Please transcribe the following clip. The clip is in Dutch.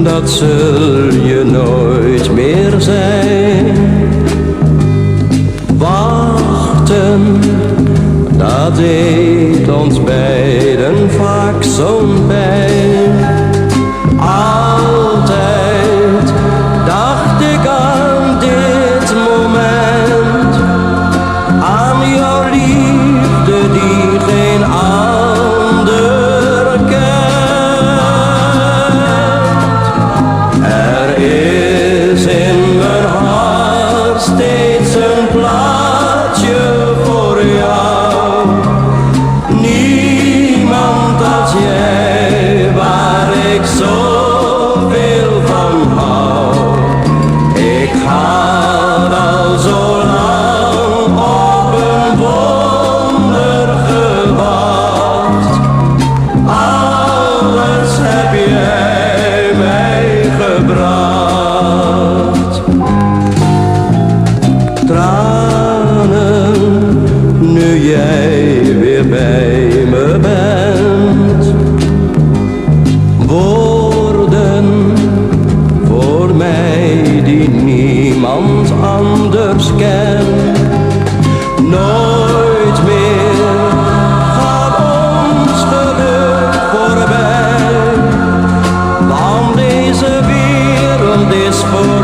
dat zul je nooit meer zijn. Wachten, dat deed ons beiden vaak zo'n pijn. Altijd dacht ik aan dit moment, aan jouw liefde die geen ander kent. Er is in mijn hart steeds een plaatsje voor jou. Niemand als jij, waar ik zoveel van hou. Ik had al zo lang op een wonder gewacht. Alles heb jij mij gebracht. Tranen, nu jij weer bij me bent. Woorden voor mij die niemand anders kent. Nooit meer gaat ons geluk voorbij, want deze wereld is voor